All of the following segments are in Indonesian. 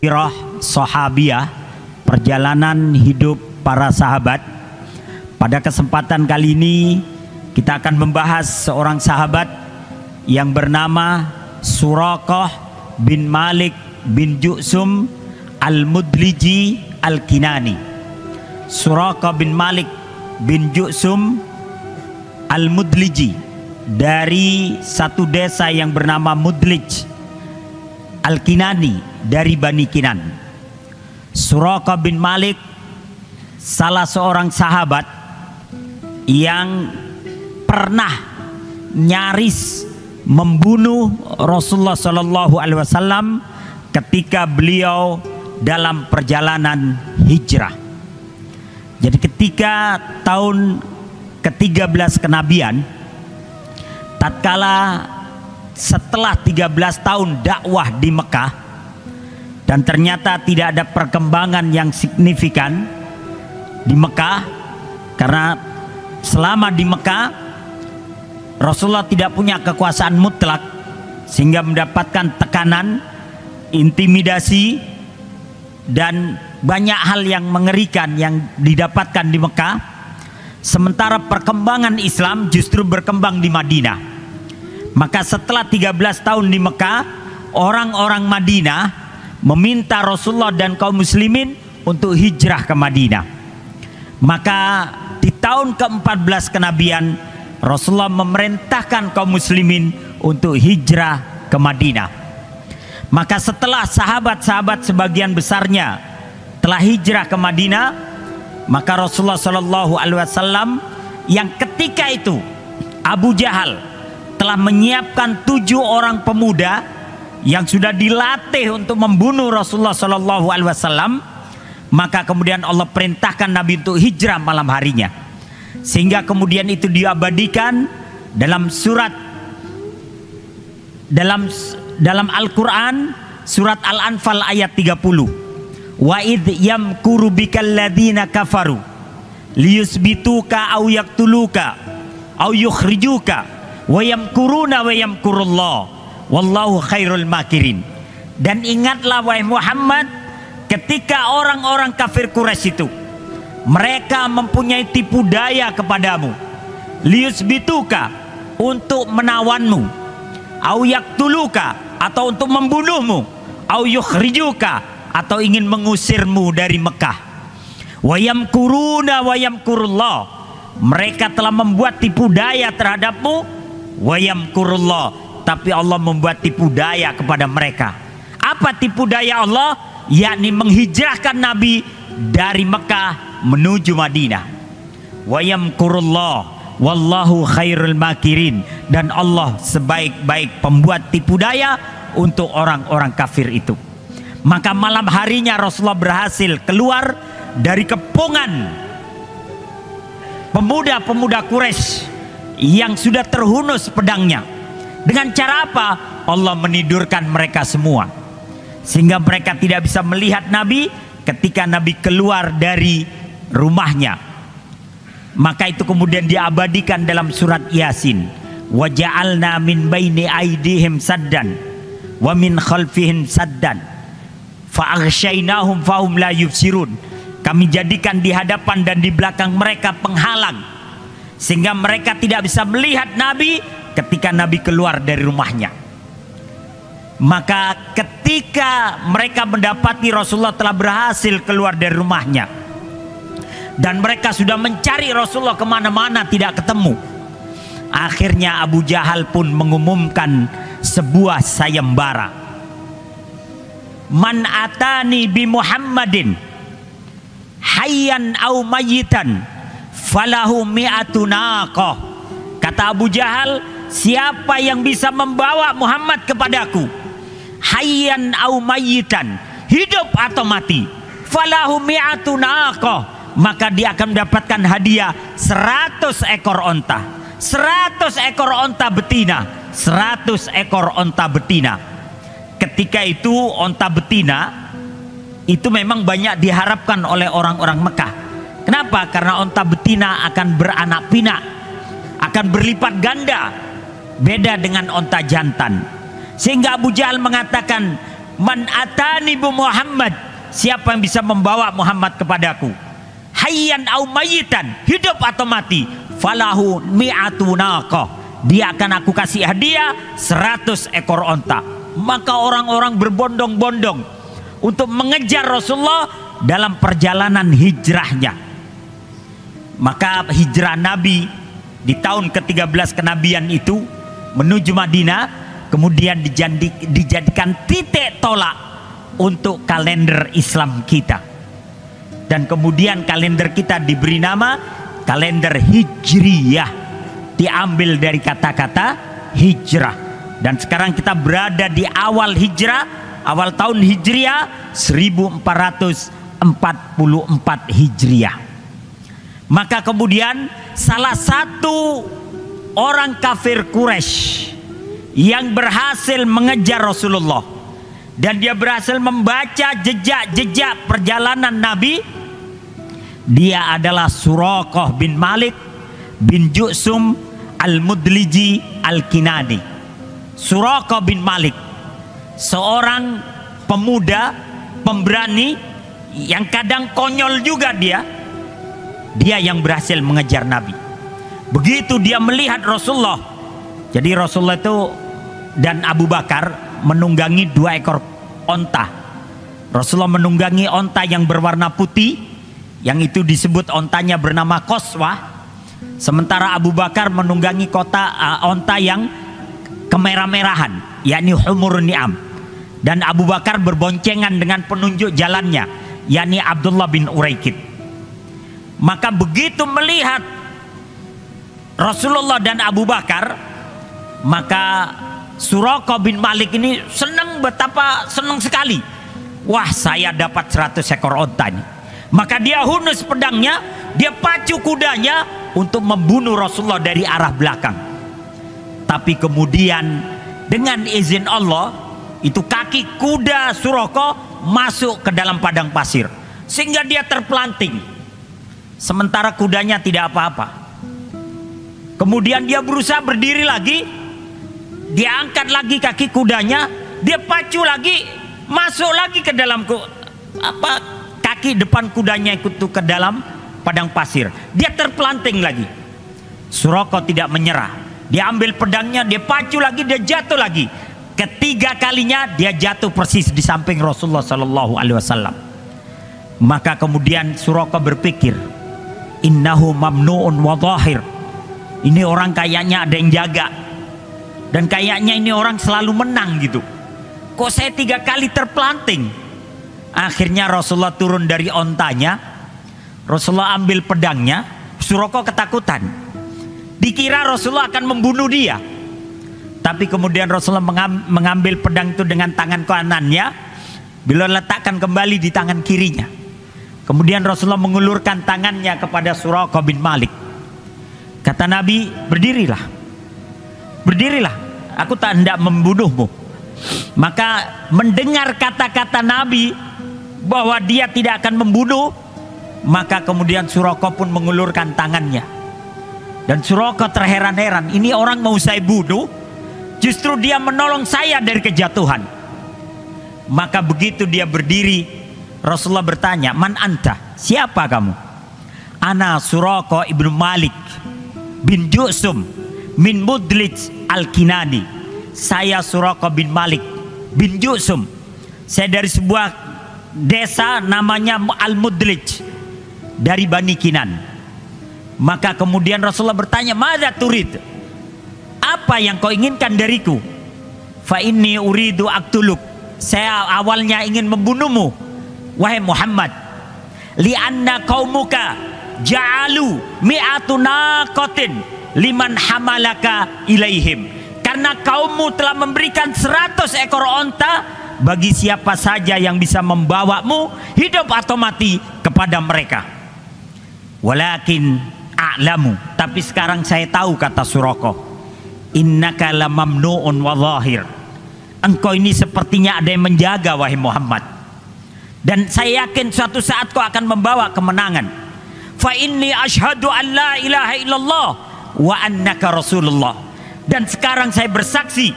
Sirah Sahabiyah, perjalanan hidup para sahabat. Pada kesempatan kali ini kita akan membahas seorang sahabat yang bernama Suraqah bin Malik bin Ju'sum al-Mudliji al-Kinani. Suraqah bin Malik bin Ju'sum al-Mudliji dari satu desa yang bernama Mudlij al-Kinani dari Bani Kinan. Suraqah bin Malik salah seorang sahabat yang pernah nyaris membunuh Rasulullah Shallallahu Alaihi Wasallam ketika beliau dalam perjalanan hijrah. Jadi ketika tahun ke-13 kenabian, tatkala setelah 13 tahun dakwah di Mekah dan ternyata tidak ada perkembangan yang signifikan di Mekah, karena selama di Mekah Rasulullah tidak punya kekuasaan mutlak sehingga mendapatkan tekanan, intimidasi dan banyak hal yang mengerikan yang didapatkan di Mekah. Sementara perkembangan Islam justru berkembang di Madinah. Maka setelah 13 tahun di Mekah, orang-orang Madinah meminta Rasulullah dan kaum muslimin untuk hijrah ke Madinah. Maka di tahun ke-14 kenabian, Rasulullah memerintahkan kaum muslimin untuk hijrah ke Madinah. Maka setelah sahabat-sahabat sebagian besarnya telah hijrah ke Madinah, maka Rasulullah Shallallahu Alaihi Wasallam yang ketika itu Abu Jahal telah menyiapkan 7 orang pemuda yang sudah dilatih untuk membunuh Rasulullah Shallallahu Alaihi Wasallam. Maka kemudian Allah perintahkan Nabi untuk hijrah malam harinya, sehingga kemudian itu diabadikan dalam surat dalam Al-Quran, surat Al-Anfal ayat 30. Wa idh yamkuru bikal ladzina kafaru liyusbituka aw yaqtuluka aw yukhrijuka wa yamkuruna wa yamkurullah wallahu khairul makirin. Dan ingatlah wahai Muhammad, ketika orang-orang kafir Quraisy itu mereka mempunyai tipu daya kepadamu, liyusbituka, untuk menawanmu, au yaqtuluka, atau untuk membunuhmu, au yukhrijuka, atau ingin mengusirmu dari Mekah. Wa yamkuruna wa yamkurullah, mereka telah membuat tipu daya terhadapmu. Wa yamkurullah, tapi Allah membuat tipu daya kepada mereka. Apa tipu daya Allah? Yakni menghijrahkan Nabi dari Mekah menuju Madinah. Wa yamkurullah wallahu khairul makirin, dan Allah sebaik-baik pembuat tipu daya untuk orang-orang kafir itu. Maka malam harinya Rasulullah berhasil keluar dari kepungan pemuda-pemuda Quraisy yang sudah terhunus pedangnya. Dengan cara apa? Allah menidurkan mereka semua, sehingga mereka tidak bisa melihat Nabi ketika Nabi keluar dari rumahnya. Maka itu kemudian diabadikan dalam surat Yasin. Wa ja'alna min baini aidihim saddan wa min khalfihim saddan fa aghsyainahum fahum la yubsirun. Kami jadikan di hadapan dan di belakang mereka penghalang, sehingga mereka tidak bisa melihat Nabi ketika Nabi keluar dari rumahnya. Maka ketika mereka mendapati Rasulullah telah berhasil keluar dari rumahnya dan mereka sudah mencari Rasulullah kemana-mana tidak ketemu, akhirnya Abu Jahal pun mengumumkan sebuah sayembara. Man atani bi Muhammadin hayyan au mayyitan falahu mi'atu naqah. Kata Abu Jahal, siapa yang bisa membawa Muhammad kepadaku, hayyan au mayyitan, hidup atau mati, falahu mi'atu naqah, maka dia akan mendapatkan hadiah 100 ekor onta, 100 ekor onta betina, 100 ekor onta betina. Ketika itu onta betina itu memang banyak diharapkan oleh orang-orang Mekah. Kenapa? Karena onta betina akan beranak pinak, akan berlipat ganda, beda dengan onta jantan. Sehingga Abu Jahal mengatakan, Man atani bu Muhammad, siapa yang bisa membawa Muhammad kepadaku, hayyan au mayitan, hidup atau mati, falahu mi'atu naqah, dia akan aku kasih hadiah 100 ekor onta. Maka orang-orang berbondong-bondong untuk mengejar Rasulullah dalam perjalanan hijrahnya. Maka hijrah Nabi di tahun ke-13 kenabian itu menuju Madinah kemudian dijadikan titik tolak untuk kalender Islam kita. Dan kemudian kalender kita diberi nama kalender Hijriyah, diambil dari kata-kata hijrah. Dan sekarang kita berada di awal hijrah, awal tahun Hijriah 1444 Hijriah. Maka kemudian salah satu orang kafir Quraisy yang berhasil mengejar Rasulullah dan dia berhasil membaca jejak-jejak perjalanan Nabi, dia adalah Suraqah bin Malik bin Ju'sum al-Mudliji al-Kinani. Suraqah bin Malik, seorang pemuda pemberani yang kadang konyol juga, dia yang berhasil mengejar Nabi. Begitu dia melihat Rasulullah, jadi Rasulullah itu dan Abu Bakar menunggangi 2 ekor onta. Rasulullah menunggangi onta yang berwarna putih, yang itu disebut ontanya bernama Qaswah. Sementara Abu Bakar menunggangi onta yang kemerah-merahan, yakni Humur Ni'am. Dan Abu Bakar berboncengan dengan penunjuk jalannya, yakni Abdullah bin Uraikid. Maka begitu melihat Rasulullah dan Abu Bakar, maka Suraqah bin Malik ini senang, betapa senang sekali. Wah, saya dapat 100 ekor onta nih. Maka dia hunus pedangnya, dia pacu kudanya untuk membunuh Rasulullah dari arah belakang. Tapi kemudian dengan izin Allah, itu kaki kuda Suraqah masuk ke dalam padang pasir, sehingga dia terpelanting. Sementara kudanya tidak apa-apa. Kemudian dia berusaha berdiri lagi, dia angkat lagi kaki kudanya, dia pacu lagi, masuk lagi ke dalam kaki depan kudanya ikut ke dalam padang pasir. Dia terpelanting lagi. Suraqah tidak menyerah. Dia ambil pedangnya, dia pacu lagi, dia jatuh lagi. Ketiga kalinya dia jatuh persis di samping Rasulullah Sallallahu Alaihi Wasallam. Maka kemudian Suraqah berpikir, innahu mamnu'un wa dhahir. Ini orang kayaknya ada yang jaga, dan kayaknya ini orang selalu menang gitu. Kok saya 3 kali terpelanting? Akhirnya Rasulullah turun dari ontanya, Rasulullah ambil pedangnya. Suraqah ketakutan, dikira Rasulullah akan membunuh dia. Tapi kemudian Rasulullah mengambil pedang itu dengan tangan kanannya, beliau letakkan kembali di tangan kirinya. Kemudian Rasulullah mengulurkan tangannya kepada Suraqah bin Malik. Kata Nabi, berdirilah, berdirilah, aku tak hendak membunuhmu. Maka mendengar kata-kata Nabi bahwa dia tidak akan membunuh, maka kemudian Suraqah pun mengulurkan tangannya. Dan Suraqah terheran-heran, ini orang mau saya bunuh, justru dia menolong saya dari kejatuhan. Maka begitu dia berdiri, Rasulullah bertanya, man anta, siapa kamu? Ana Suraqah ibnu Malik bin Ju'sum min Mudlij al-Kinani. Saya Suraqah bin Malik bin Ju'sum, saya dari sebuah desa namanya Al-Mudlij dari Bani Kinan. Maka kemudian Rasulullah bertanya, madza turid, apa yang kau inginkan dariku? Fa inni uridu aktuluk, saya awalnya ingin membunuhmu wahai Muhammad. Lianna qaumuka ja'alu mi'atu naqatin liman hamalaka ilaihim, karena kaummu telah memberikan 100 ekor onta bagi siapa saja yang bisa membawamu hidup atau mati kepada mereka. Walakin a'lamu, tapi sekarang saya tahu, kata Suraqah, innaka lamamnu'un wa zahir, engkau ini sepertinya ada yang menjaga wahai Muhammad, dan saya yakin suatu saat kau akan membawa kemenangan. Fa inni asyhadu an la ilaha illallah wa annaka rasulullah, dan sekarang saya bersaksi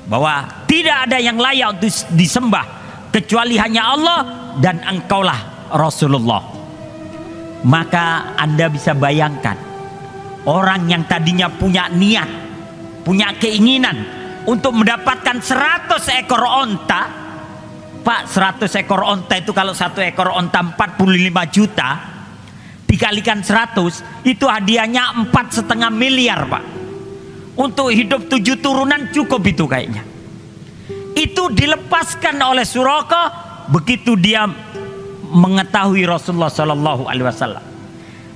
bahwa tidak ada yang layak untuk disembah kecuali hanya Allah dan engkaulah Rasulullah. Maka Anda bisa bayangkan, orang yang tadinya punya niat, punya keinginan untuk mendapatkan 100 ekor onta. Pak, 100 ekor onta itu kalau satu ekor onta 45 juta, dikalikan 100, itu hadiahnya 4,5 miliar, Pak. Untuk hidup 7 turunan cukup itu kayaknya. Itu dilepaskan oleh Suraka begitu dia mengetahui Rasulullah Shallallahu Alaihi Wasallam.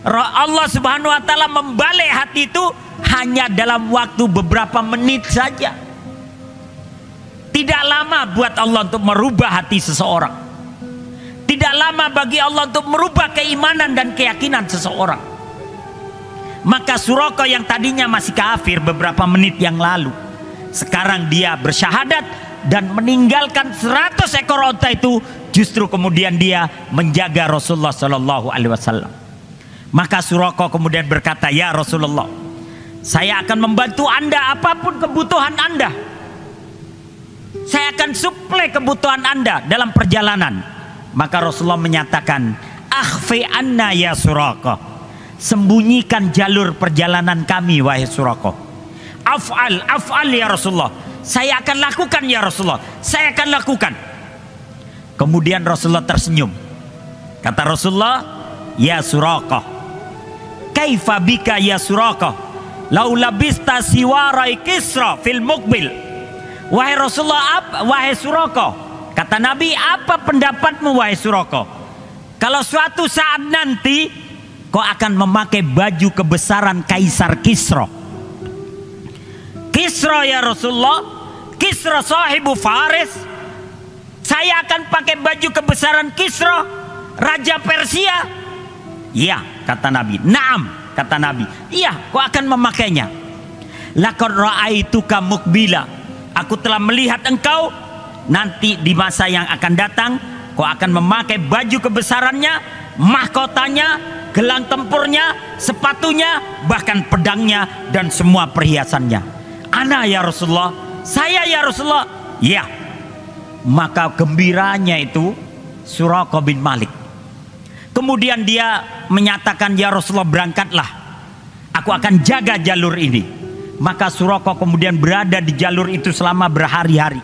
Allah Subhanahu Wa Taala membalik hati itu hanya dalam waktu beberapa menit saja. Tidak lama buat Allah untuk merubah hati seseorang. Tidak lama bagi Allah untuk merubah keimanan dan keyakinan seseorang. Maka Suraka yang tadinya masih kafir beberapa menit yang lalu, sekarang dia bersyahadat dan meninggalkan 100 ekor onta itu, justru kemudian dia menjaga Rasulullah Shallallahu Alaihi Wasallam. Maka Suraka kemudian berkata, ya Rasulullah, saya akan membantu Anda apapun kebutuhan Anda. Saya akan suplai kebutuhan Anda dalam perjalanan. Maka Rasulullah menyatakan, akhfi anna ya Suraka, sembunyikan jalur perjalanan kami wahai Suraka. Af'al ya Rasulullah, saya akan lakukan ya Rasulullah, saya akan lakukan. Kemudian Rasulullah tersenyum. Kata Rasulullah, ya Suraka, kaifa bika ya Suraka, lau labista siwarai Kisra fil muqbil. Wahai Rasulullah, wahai Suraka, kata Nabi, apa pendapatmu wahai Suraka, kalau suatu saat nanti kau akan memakai baju kebesaran Kaisar Kisra? Kisra ya Rasulullah, Kisra sahibu Faris. Saya akan pakai baju kebesaran Kisra, Raja Persia. Iya, kata Nabi. Naam, kata Nabi. Iya, kau akan memakainya. Laqad ra'aituka muqbila, aku telah melihat engkau nanti di masa yang akan datang, kau akan memakai baju kebesarannya, mahkotanya, gelang tempurnya, sepatunya, bahkan pedangnya dan semua perhiasannya. Ana ya Rasulullah, saya ya Rasulullah. Ya. Maka gembiranya itu Suraka bin Malik. Kemudian dia menyatakan, ya Rasulullah, berangkatlah, aku akan jaga jalur ini. Maka Suraka kemudian berada di jalur itu selama berhari-hari.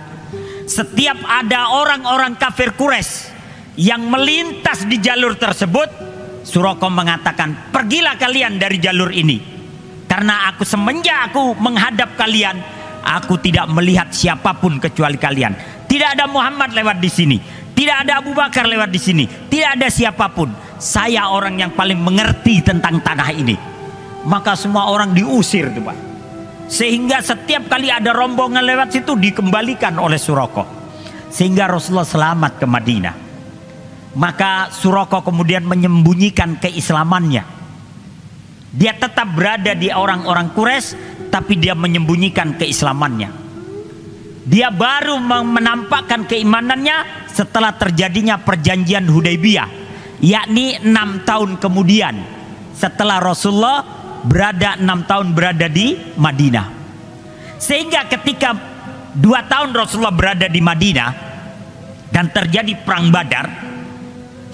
Setiap ada orang-orang kafir Quraisy yang melintas di jalur tersebut, Suraka mengatakan, pergilah kalian dari jalur ini, karena aku semenjak aku menghadap kalian, aku tidak melihat siapapun kecuali kalian. Tidak ada Muhammad lewat di sini, tidak ada Abu Bakar lewat di sini, tidak ada siapapun. Saya orang yang paling mengerti tentang tanah ini. Maka semua orang diusir tuh, Pak. Sehingga setiap kali ada rombongan lewat situ dikembalikan oleh Suraka, sehingga Rasulullah selamat ke Madinah. Maka Suraka kemudian menyembunyikan keislamannya. Dia tetap berada di orang-orang Quraisy, tapi dia menyembunyikan keislamannya. Dia baru menampakkan keimanannya setelah terjadinya perjanjian Hudaybiyah, yakni 6 tahun kemudian setelah Rasulullah 6 tahun berada di Madinah. Sehingga ketika 2 tahun Rasulullah berada di Madinah dan terjadi perang Badar,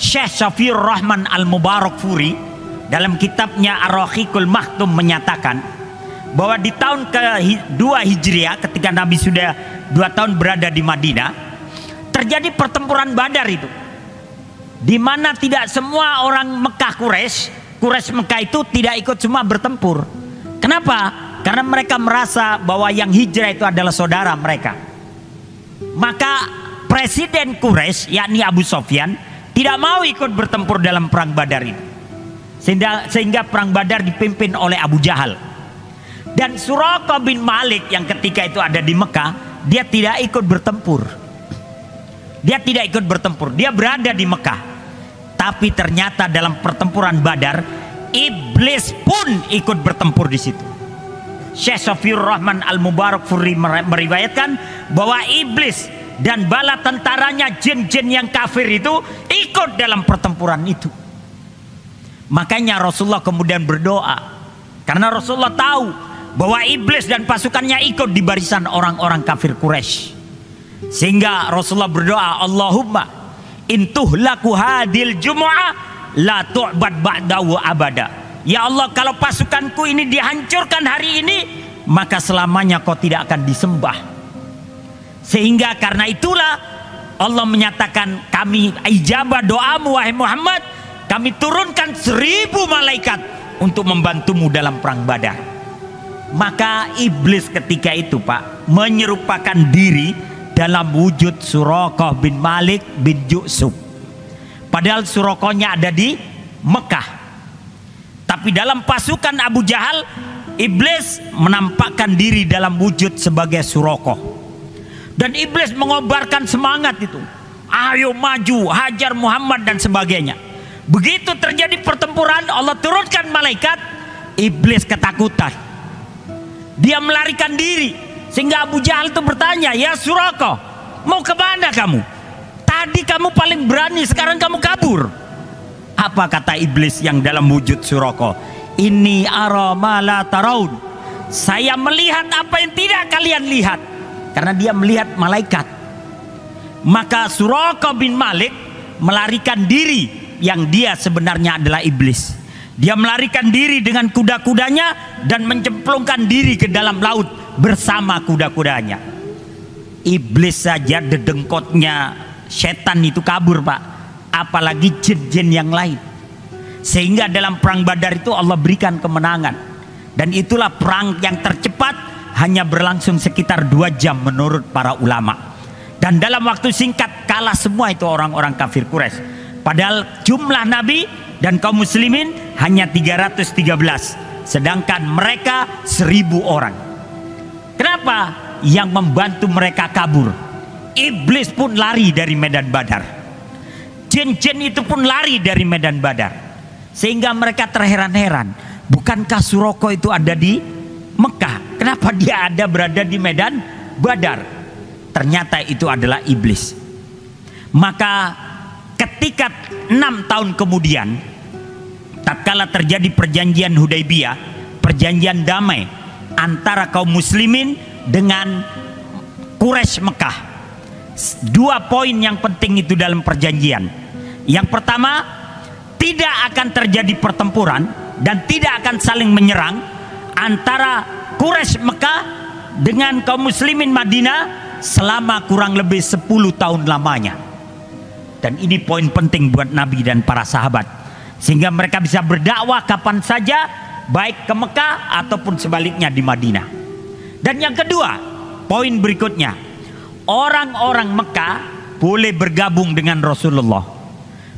Syekh Safiur Rahman Al-Mubarakfuri dalam kitabnya Ar-Rahiqul Maktum menyatakan bahwa di tahun ke-2 Hijriah, ketika Nabi sudah 2 tahun berada di Madinah, terjadi pertempuran Badar itu, di mana tidak semua orang Mekah Quraisy Mekah itu tidak ikut semua bertempur. Kenapa? Karena mereka merasa bahwa yang hijrah itu adalah saudara mereka. Maka Presiden Quraisy, yakni Abu Sufyan, tidak mau ikut bertempur dalam perang Badar itu. Sehingga perang Badar dipimpin oleh Abu Jahal. Dan Suraka bin Malik yang ketika itu ada di Mekah, dia tidak ikut bertempur. Dia tidak ikut bertempur, dia berada di Mekah. Tapi ternyata dalam pertempuran Badar, iblis pun ikut bertempur di situ. Syekh Safiur Rahman Al-Mubarakfuri meriwayatkan bahwa iblis dan bala tentaranya, jin-jin yang kafir itu ikut dalam pertempuran itu. Makanya Rasulullah kemudian berdoa, karena Rasulullah tahu bahwa iblis dan pasukannya ikut di barisan orang-orang kafir Quraisy. Sehingga Rasulullah berdoa, Allahumma intuhlaku hadil jumu'ah la tu'bad ba'dahu abada. Ya Allah, kalau pasukanku ini dihancurkan hari ini, maka selamanya kau tidak akan disembah. Sehingga karena itulah Allah menyatakan, kami ijabah doamu wahai Muhammad, kami turunkan 1000 malaikat untuk membantumu dalam perang Badar. Maka iblis ketika itu Pak menyerupakan diri dalam wujud Suraqah bin Malik bin Ju'sub. Padahal Suraqahnya ada di Mekah. Tapi dalam pasukan Abu Jahal, iblis menampakkan diri dalam wujud sebagai Suraqah. Dan iblis mengobarkan semangat itu. Ayo maju, hajar Muhammad dan sebagainya. Begitu terjadi pertempuran, Allah turunkan malaikat, iblis ketakutan. Dia melarikan diri. Sehingga Abu Jahal itu bertanya, ya Suraqah, mau kemana kamu? Tadi kamu paling berani, sekarang kamu kabur. Apa kata iblis yang dalam wujud Suraqah? Inni ara ma la taraun. Saya melihat apa yang tidak kalian lihat. Karena dia melihat malaikat. Maka Suraqah bin Malik melarikan diri, yang dia sebenarnya adalah iblis. Dia melarikan diri dengan kuda-kudanya dan mencemplungkan diri ke dalam laut bersama kuda-kudanya. Iblis saja dedengkotnya setan itu kabur Pak, apalagi jin-jin yang lain. Sehingga dalam perang Badar itu Allah berikan kemenangan. Dan itulah perang yang tercepat, hanya berlangsung sekitar 2 jam menurut para ulama. Dan dalam waktu singkat kalah semua itu orang-orang kafir Quraisy. Padahal jumlah Nabi dan kaum muslimin hanya 313, sedangkan mereka 1000 orang. Kenapa? Yang membantu mereka kabur. Iblis pun lari dari medan Badar. Jin-jin itu pun lari dari medan Badar. Sehingga mereka terheran-heran, bukankah Suraqah itu ada di Mekah? Kenapa dia berada di medan Badar? Ternyata itu adalah iblis. Maka ketika 6 tahun kemudian, tatkala terjadi perjanjian Hudaybiyah, perjanjian damai antara kaum muslimin dengan Quraisy Mekah. 2 poin yang penting itu dalam perjanjian. Yang pertama, tidak akan terjadi pertempuran dan tidak akan saling menyerang antara Quraisy Mekah dengan kaum muslimin Madinah selama kurang lebih 10 tahun lamanya. Dan ini poin penting buat Nabi dan para sahabat, sehingga mereka bisa berdakwah kapan saja, baik ke Mekah ataupun sebaliknya di Madinah. Dan yang kedua, poin berikutnya, orang-orang Mekah boleh bergabung dengan Rasulullah.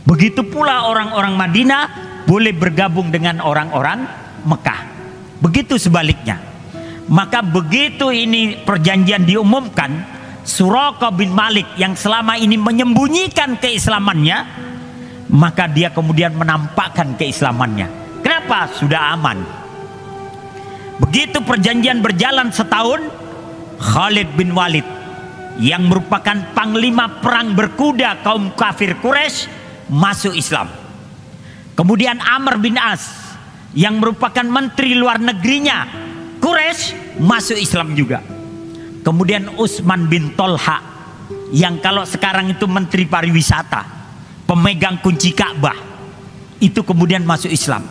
Begitu pula orang-orang Madinah boleh bergabung dengan orang-orang Mekah. Begitu sebaliknya. Maka begitu ini perjanjian diumumkan, Suraqah bin Malik yang selama ini menyembunyikan keislamannya, maka dia kemudian menampakkan keislamannya. Kenapa? Sudah aman. Begitu perjanjian berjalan setahun, Khalid bin Walid yang merupakan panglima perang berkuda kaum kafir Quraisy masuk Islam. Kemudian Amr bin As yang merupakan menteri luar negerinya Quraisy masuk Islam juga. Kemudian Utsman bin Tolha yang kalau sekarang itu menteri pariwisata, pemegang kunci Ka'bah, itu kemudian masuk Islam.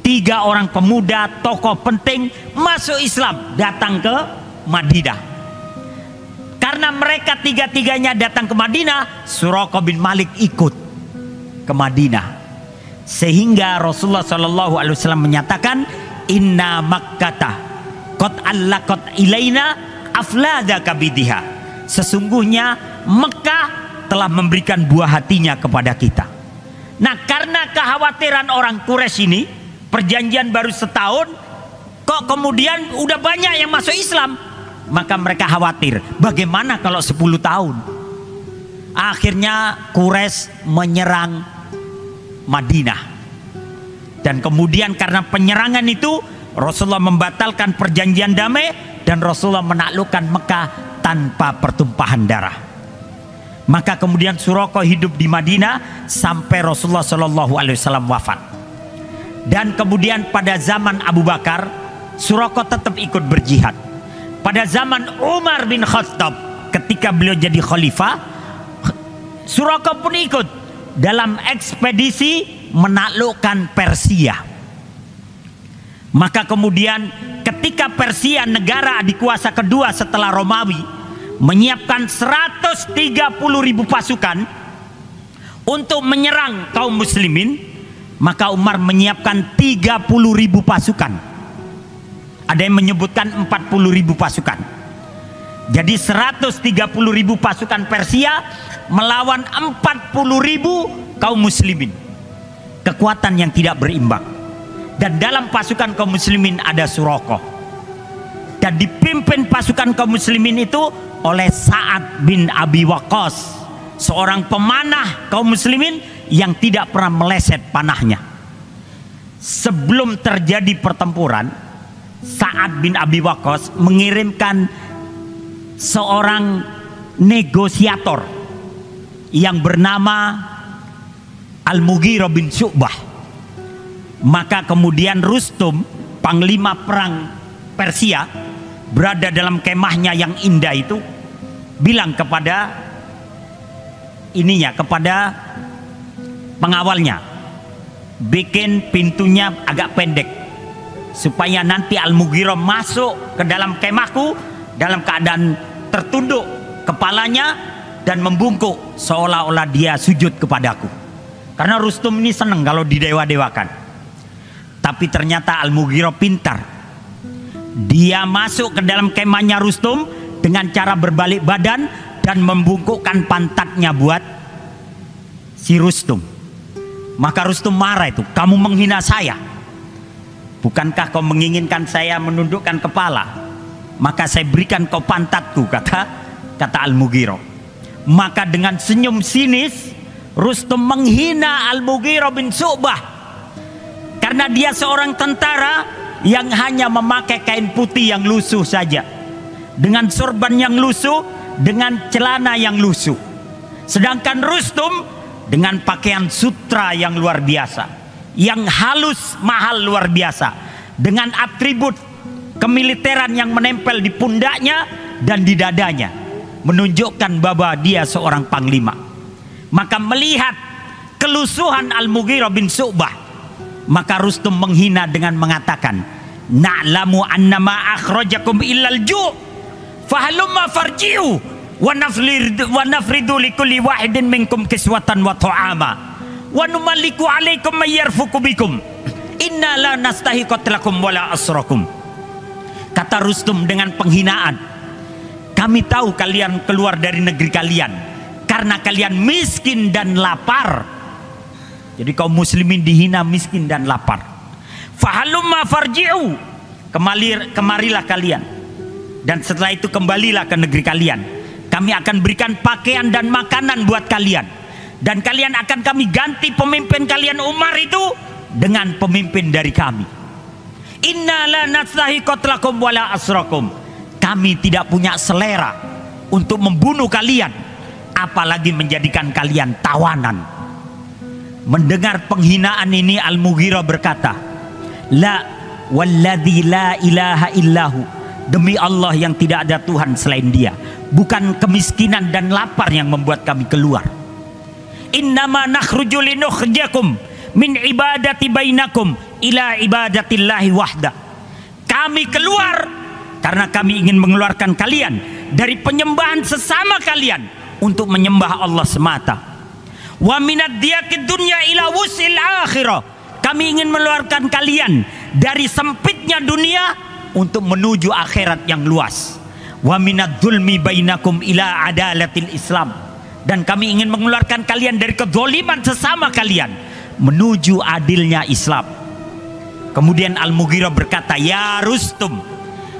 3 orang pemuda tokoh penting masuk Islam, datang ke Madinah. Karena mereka 3-3-nya datang ke Madinah, Suraqah bin Malik ikut ke Madinah. Sehingga Rasulullah SAW menyatakan, Inna Makkata qad allaqat ilaina aflada kabidiha. Sesungguhnya Mekah telah memberikan buah hatinya kepada kita. Nah, karena kekhawatiran orang Quraisy ini, perjanjian baru setahun, kok kemudian udah banyak yang masuk Islam. Maka mereka khawatir, bagaimana kalau 10 tahun? Akhirnya Quraisy menyerang Madinah. Dan kemudian karena penyerangan itu, Rasulullah membatalkan perjanjian damai dan Rasulullah menaklukkan Mekah tanpa pertumpahan darah. Maka kemudian Suraqah hidup di Madinah sampai Rasulullah SAW wafat. Dan kemudian pada zaman Abu Bakar, Suraqah tetap ikut berjihad. Pada zaman Umar bin Khattab, ketika beliau jadi khalifah, Suraqah pun ikut dalam ekspedisi menaklukkan Persia. Maka kemudian ketika Persia, negara adikuasa kedua setelah Romawi, menyiapkan 130.000 pasukan untuk menyerang kaum muslimin, maka Umar menyiapkan 30.000 pasukan. Ada yang menyebutkan 40.000 pasukan. Jadi 130.000 pasukan Persia melawan 40.000 kaum muslimin. Kekuatan yang tidak berimbang. Dan dalam pasukan kaum muslimin ada Suraqah. Dan dipimpin pasukan kaum muslimin itu oleh Sa'ad bin Abi Waqqas, seorang pemanah kaum muslimin yang tidak pernah meleset panahnya. Sebelum terjadi pertempuran, Sa'ad bin Abi Waqqas mengirimkan seorang negosiator yang bernama Al-Mughirah bin Syu'bah. Maka kemudian Rustum, panglima perang Persia, berada dalam kemahnya yang indah itu, bilang kepada kepada pengawalnya, bikin pintunya agak pendek supaya nanti Al-Mughirah masuk ke dalam kemahku dalam keadaan tertunduk kepalanya dan membungkuk seolah-olah dia sujud kepadaku. Karena Rustum ini senang kalau didewa-dewakan. Tapi ternyata Al-Mughirah pintar. Dia masuk ke dalam kemahnya Rustum dengan cara berbalik badan dan membungkukkan pantatnya buat si Rustum. Maka Rustum marah itu, kamu menghina saya. Bukankah kau menginginkan saya menundukkan kepala? Maka saya berikan kau pantatku, kata Al-Mughirah. Maka dengan senyum sinis Rustum menghina Al-Mughirah bin Syu'bah, karena dia seorang tentara yang hanya memakai kain putih yang lusuh saja, dengan sorban yang lusuh, dengan celana yang lusuh. Sedangkan Rustum dengan pakaian sutra yang luar biasa, yang halus mahal luar biasa, dengan atribut kemiliteran yang menempel di pundaknya dan di dadanya, menunjukkan bahwa dia seorang panglima. Maka melihat kelusuhan Al-Mughirah bin Syu'bah, maka Rustum menghina dengan mengatakan, na'lamu annama akhrajakum illal ju' fahalumma farji'u wa nafridu likulli wahidin minkum kiswatan wa ta'ama wa numalliku alaikum mayyarfuku bikum inna la nastahi qatlakum wala asrakum. Kata Rustum dengan penghinaan, kami tahu kalian keluar dari negeri kalian karena kalian miskin dan lapar. Jadi kaum muslimin dihina miskin dan lapar. Fahalumma farji'u, kemarilah kalian, dan setelah itu kembalilah ke negeri kalian. Kami akan berikan pakaian dan makanan buat kalian, dan kalian akan kami ganti pemimpin kalian Umar itu dengan pemimpin dari kami. Inna la nastahi qatlakum wala asrakum. Kami tidak punya selera untuk membunuh kalian, apalagi menjadikan kalian tawanan. Mendengar penghinaan ini, Al-Mughirah berkata, la walladzi la ilaha illahu, demi Allah yang tidak ada Tuhan selain dia, bukan kemiskinan dan lapar yang membuat kami keluar. Innama nakhruju linukhrijakum min ibadati bainakum ila ibadatillahi wahda. Kami keluar karena kami ingin mengeluarkan kalian dari penyembahan sesama kalian untuk menyembah Allah semata. Wa minad diyaqid dunya ila wusil akhirah. Kami ingin mengeluarkan kalian dari sempitnya dunia untuk menuju akhirat yang luas. Wa minad dzulmi bainakum ila adalatil Islam. Dan kami ingin mengeluarkan kalian dari kezaliman sesama kalian menuju adilnya Islam. Kemudian Al-Mughirah berkata, ya Rustum,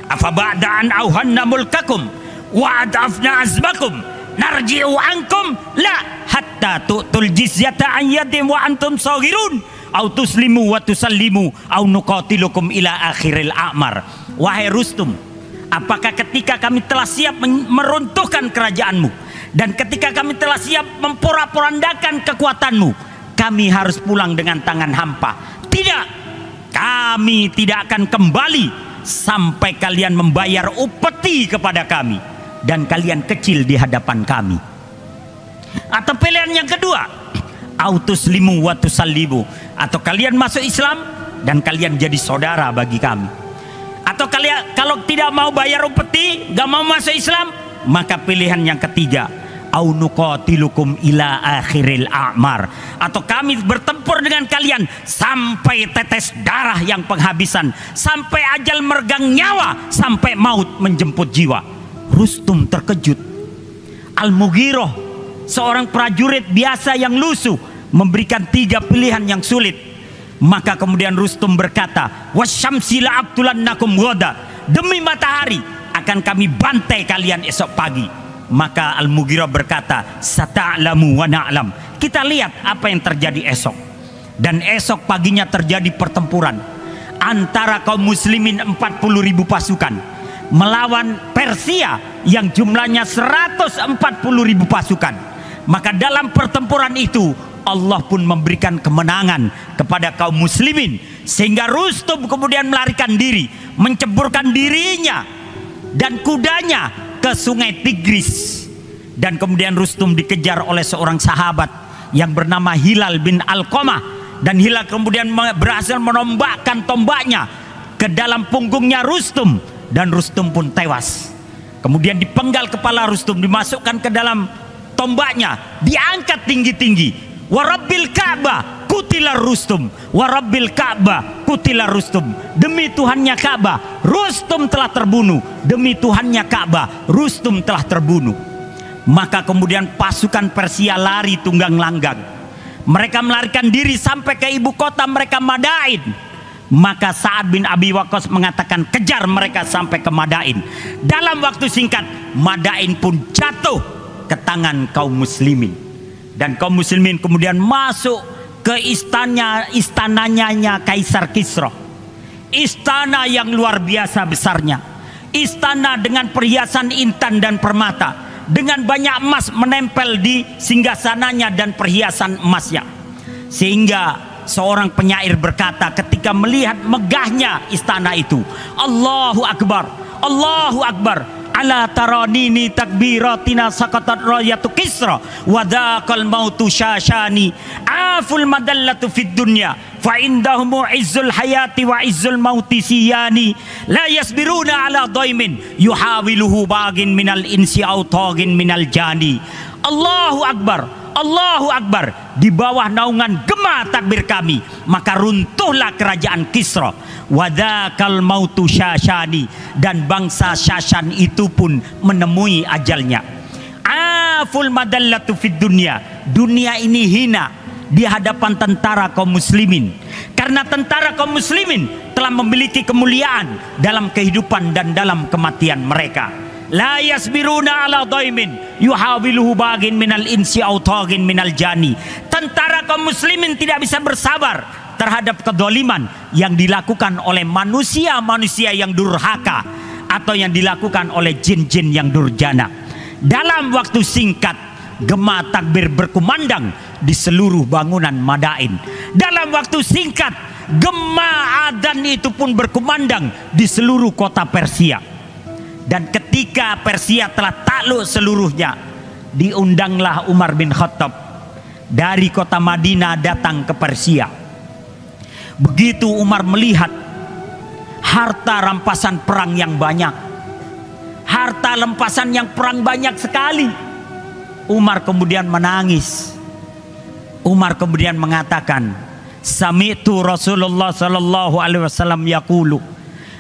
afa ba'da an auhanna mulkakum wa adafna azmakum narji'u ankum la hatta tu'tul jizyata an yadim wa antum saghirun au tuslimu wa tusallimu au nuqatilukum ila akhiril a'mar. Wahai Rustum, apakah ketika kami telah siap meruntuhkan kerajaanmu dan ketika kami telah siap memporak-porandakan kekuatanmu, kami harus pulang dengan tangan hampa? Tidak, kami tidak akan kembali sampai kalian membayar upeti kepada kami dan kalian kecil di hadapan kami. Atau pilihan yang kedua, autuslimu wa tusallimu, atau kalian masuk Islam dan kalian jadi saudara bagi kami. Atau kalian kalau tidak mau bayar upeti, gak mau masuk Islam, maka pilihan yang ketiga, au nuqatilukum ila akhiril a'mar, atau kami bertempur dengan kalian sampai tetes darah yang penghabisan, sampai ajal meregang nyawa, sampai maut menjemput jiwa. Rustum terkejut. Al-Mughirah, seorang prajurit biasa yang lusuh, memberikan 3 pilihan yang sulit. Maka kemudian Rustum berkata, wasyamsi la'abtulannakum ghoda, demi matahari akan kami bantai kalian esok pagi. Maka Al-Mughirah berkata, sata'lamu wa na'lam, kita lihat apa yang terjadi esok. Dan esok paginya terjadi pertempuran antara kaum muslimin 40.000 pasukan melawan Persia yang jumlahnya 140.000 pasukan. Maka dalam pertempuran itu Allah pun memberikan kemenangan kepada kaum muslimin, sehingga Rustum kemudian melarikan diri, menceburkan dirinya dan kudanya ke sungai Tigris. Dan kemudian Rustum dikejar oleh seorang sahabat yang bernama Hilal bin Alqamah, dan Hilal kemudian berhasil menombakkan tombaknya ke dalam punggungnya Rustum, dan Rustum pun tewas. Kemudian dipenggal kepala Rustum, dimasukkan ke dalam tombaknya, diangkat tinggi-tinggi. Warabbil Ka'bah kutilar Rustum, warabbil Ka'bah kutilar Rustum, demi Tuhannya Ka'bah Rustum telah terbunuh, demi Tuhannya Ka'bah Rustum telah terbunuh. Maka kemudian pasukan Persia lari tunggang langgang. Mereka melarikan diri sampai ke ibu kota mereka, Madain. Maka Sa'ad bin Abi Waqqas mengatakan, kejar mereka sampai ke Madain. Dalam waktu singkat Madain pun jatuh ke tangan kaum muslimin. Dan kaum muslimin kemudian masuk ke istananya Kaisar Kisra. Istana yang luar biasa besarnya. Istana dengan perhiasan intan dan permata, dengan banyak emas menempel di singgasananya dan perhiasan emasnya. Sehingga seorang penyair berkata ketika melihat megahnya istana itu, Allahu Akbar, Allahu Akbar, ala taranini takbiratina saqatat rayatu Kisra wa dzaqal mautu syashani aful madallatu fid dunya fa indahum izzul hayati wa izzul mauti siyani la yasbiruna ala dhaimin yuhawiluhu bagin minal insi au tagin minal jani. Allahu Akbar, Allahu Akbar, di bawah naungan gema takbir kami maka runtuhlah kerajaan Kisra. Wadakal mautu syashani, dan bangsa Syashan itu pun menemui ajalnya. Aful madallatu fid dunya, dunia ini hina di hadapan tentara kaum muslimin, karena tentara kaum muslimin telah memiliki kemuliaan dalam kehidupan dan dalam kematian mereka. La yasbiruna ala dhaimin yuhawiluhu bagin minal insi au tagin minal jani. Tentara kaum muslimin tidak bisa bersabar terhadap kedoliman yang dilakukan oleh manusia-manusia yang durhaka atau yang dilakukan oleh jin-jin yang durjana. Dalam waktu singkat gema takbir berkumandang di seluruh bangunan Madain. Dalam waktu singkat gema adzan itu pun berkumandang di seluruh kota Persia. Dan ketika Persia telah takluk seluruhnya, diundanglah Umar bin Khattab dari kota Madinah datang ke Persia. Begitu Umar melihat harta rampasan perang yang banyak, harta rampasan yang perang banyak sekali, Umar kemudian menangis. Umar kemudian mengatakan, sami'tu Rasulullah sallallahu alaihi wasallam yaqulu,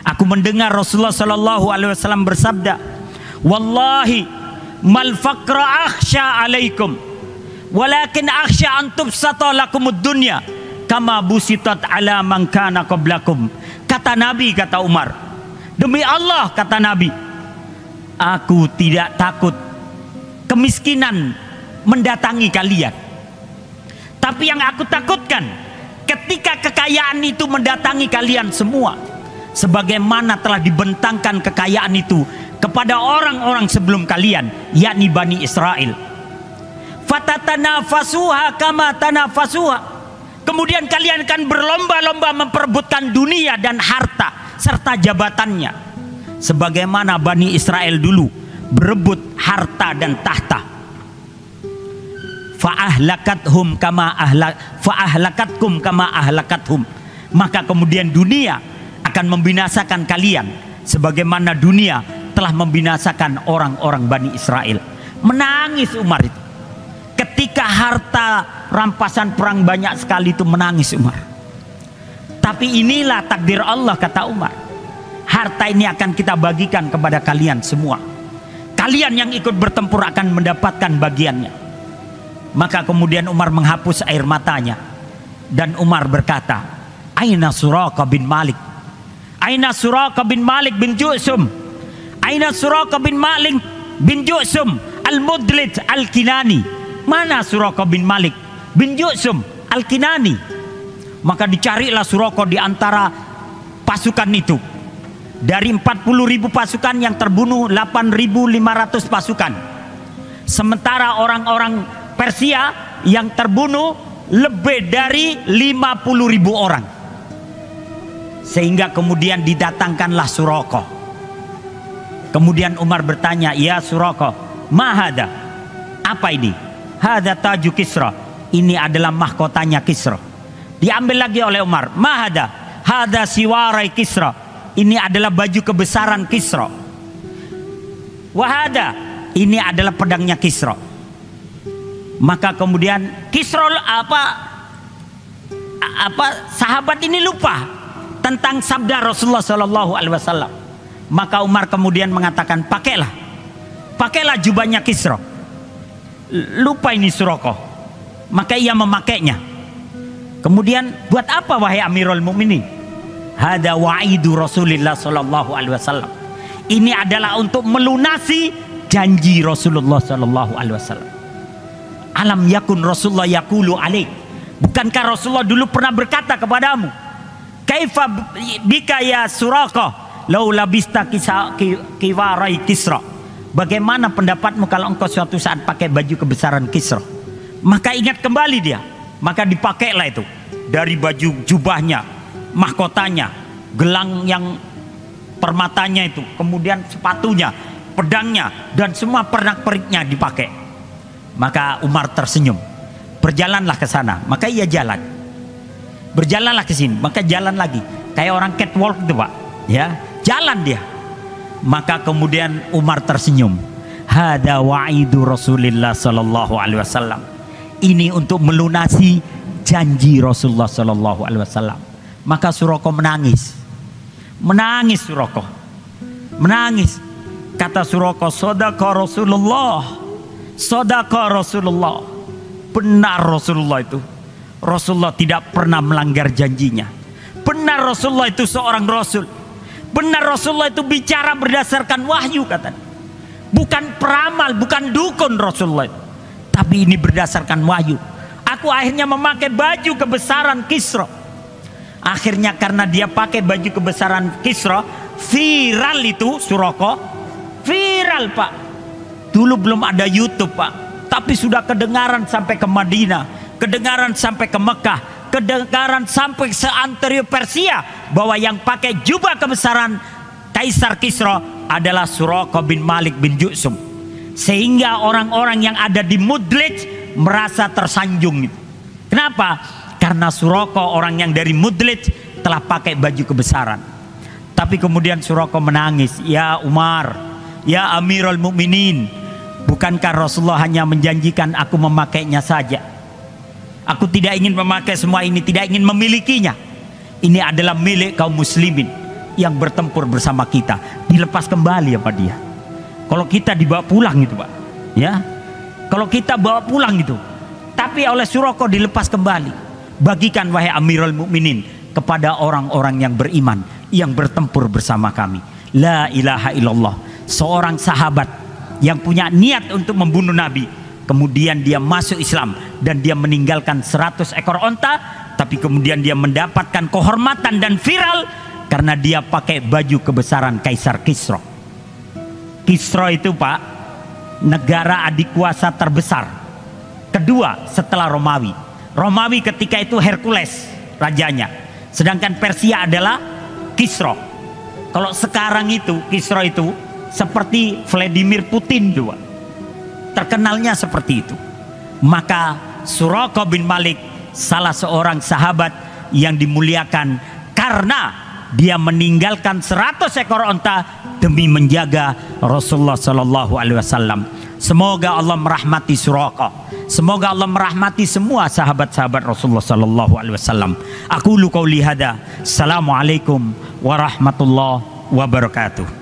aku mendengar Rasulullah sallallahu alaihi wasallam bersabda, wallahi mal faqra akhsha alaikum walakin akhsha an tubsata lakumud dunya kama busitat ala man kana qablakum. Kata Nabi, kata Umar, demi Allah, kata Nabi, aku tidak takut kemiskinan mendatangi kalian, tapi yang aku takutkan ketika kekayaan itu mendatangi kalian semua, sebagaimana telah dibentangkan kekayaan itu kepada orang-orang sebelum kalian, yakni Bani Israel. Fatatanafasuha kama tanafasuha, Kemudian kalian akan berlomba-lomba memperebutkan dunia dan harta serta jabatannya, sebagaimana Bani Israel dulu berebut harta dan tahta. Fa'ahlakatkum kama ahlakathum. Maka kemudian dunia akan membinasakan kalian sebagaimana dunia telah membinasakan orang-orang Bani Israel. Menangis Umar itu. Ketika harta rampasan perang banyak sekali itu, menangis Umar. Tapi inilah takdir Allah, kata Umar. Harta ini akan kita bagikan kepada kalian semua. Kalian yang ikut bertempur akan mendapatkan bagiannya. Maka kemudian Umar menghapus air matanya. Dan Umar berkata, Aina Suraqah bin Malik? Aina Suraqah bin Malik bin Ju'sum? Aina Suraqah bin Malik bin Ju'sum al-Mudlij al-Kinani? Mana Suraqah bin Malik bin Ju'sum al-Kinani? Maka dicarilah Suraqah di antara pasukan itu. Dari 40.000 pasukan yang terbunuh 8.500 pasukan. Sementara orang-orang Persia yang terbunuh lebih dari 50.000 orang. Sehingga kemudian didatangkanlah Suraqah. Kemudian Umar bertanya, ya Suraqah, ma hada? Apa ini? Hada taju Kisra. Ini adalah mahkotanya Kisra. Diambil lagi oleh Umar. Ma hada? Hada siwarai Kisra. Ini adalah baju kebesaran Kisra. Wahada, ini adalah pedangnya Kisra. Maka kemudian Kisra sahabat ini lupa tentang sabda Rasulullah Shallallahu Alaihi Wasallam. Maka Umar kemudian mengatakan, pakailah jubahnya Kisra. Lupa ini Suraqah. Maka ia memakainya. Kemudian, buat apa wahai Amirul Mukminin? Hada wa'idu Rasulullah Sallallahu Alaihi Wasallam. Ini adalah untuk melunasi janji Rasulullah Sallallahu Alaihi Wasallam. Alam yakun Rasulullah yaqulu alaik. Bukankah Rasulullah dulu pernah berkata kepadamu, kaifa bika ya Suraqah lau labista kiwarai Kisra? Bagaimana pendapatmu kalau engkau suatu saat pakai baju kebesaran Kisra? Maka ingat kembali dia. Maka dipakailah itu. Dari baju jubahnya, mahkotanya, gelang yang permatanya itu, kemudian sepatunya, pedangnya, dan semua pernak-perniknya dipakai. Maka Umar tersenyum. Berjalanlah ke sana. Maka ia jalan. Berjalanlah ke sini. Maka jalan lagi. Kayak orang catwalk itu Pak. Ya, jalan dia. Maka kemudian Umar tersenyum. Hada wa'idu Rasulullah Sallallahu Alaihi Wasallam. Ini untuk melunasi janji Rasulullah Sallallahu Alaihi Wasallam. Maka Suraqah menangis. Menangis Suraqah. Menangis. Kata Suraqah, sadaqa Rasulullah. Sadaqa Rasulullah. Benar Rasulullah itu. Rasulullah tidak pernah melanggar janjinya. Benar Rasulullah itu seorang Rasul. Benar Rasulullah itu bicara berdasarkan wahyu, katanya. Bukan peramal, bukan dukun Rasulullah itu. Tapi ini berdasarkan wahyu. Aku akhirnya memakai baju kebesaran Kisra. Akhirnya karena dia pakai baju kebesaran Kisra, viral itu Suraqah. Viral Pak. Dulu belum ada YouTube Pak. Tapi sudah kedengaran sampai ke Madinah. Kedengaran sampai ke Mekah. Kedengaran sampai seantero Persia bahwa yang pakai jubah kebesaran Kaisar Kisra adalah Suraqah bin Malik bin Ju'sum. Sehingga orang-orang yang ada di Mudlij merasa tersanjung. Kenapa? Karena Suraqah orang yang dari Mudlij telah pakai baju kebesaran. Tapi kemudian Suraqah menangis, ya Umar, ya Amirul Mukminin, bukankah Rasulullah hanya menjanjikan aku memakainya saja? Aku tidak ingin memakai semua ini, tidak ingin memilikinya. Ini adalah milik kaum muslimin yang bertempur bersama kita. Dilepas kembali apa dia? Kalau kita dibawa pulang gitu Pak, ya. Kalau kita bawa pulang gitu, tapi oleh Suraqah dilepas kembali. Bagikan wahai Amirul Mukminin kepada orang-orang yang beriman yang bertempur bersama kami. La ilaha illallah. Seorang sahabat yang punya niat untuk membunuh Nabi, kemudian dia masuk Islam dan dia meninggalkan 100 ekor onta, tapi kemudian dia mendapatkan kehormatan dan viral karena dia pakai baju kebesaran Kaisar Kisra. Kisra itu Pak, negara adik kuasa terbesar kedua setelah Romawi. Romawi ketika itu Hercules rajanya, sedangkan Persia adalah Kisra. Kalau sekarang itu Kisra itu seperti Vladimir Putin juga, terkenalnya seperti itu. Maka Suraqah bin Malik salah seorang sahabat yang dimuliakan karena dia meninggalkan 100 ekor onta demi menjaga Rasulullah Sallallahu Alaihi Wasallam. Semoga Allah merahmati Suraqah. Semoga Allah merahmati semua sahabat-sahabat Rasulullah Sallallahu Alaihi Wasallam. Aku qauli hada. Assalamualaikum warahmatullahi wabarakatuh.